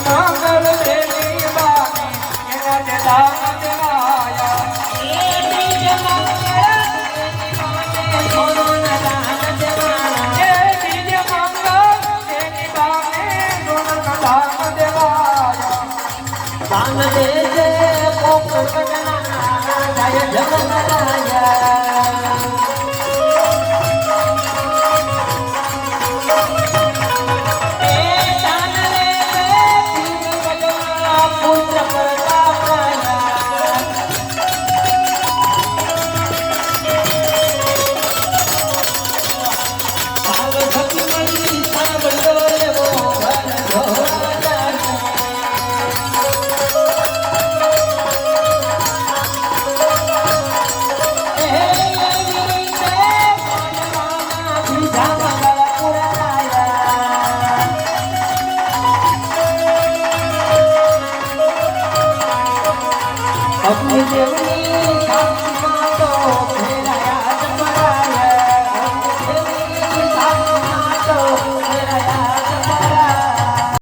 મંગલ દેવી બાની એના જે દાન દેવાયા દાન દે જે કોક કટના જય જગન્નાથ अपनी देवनी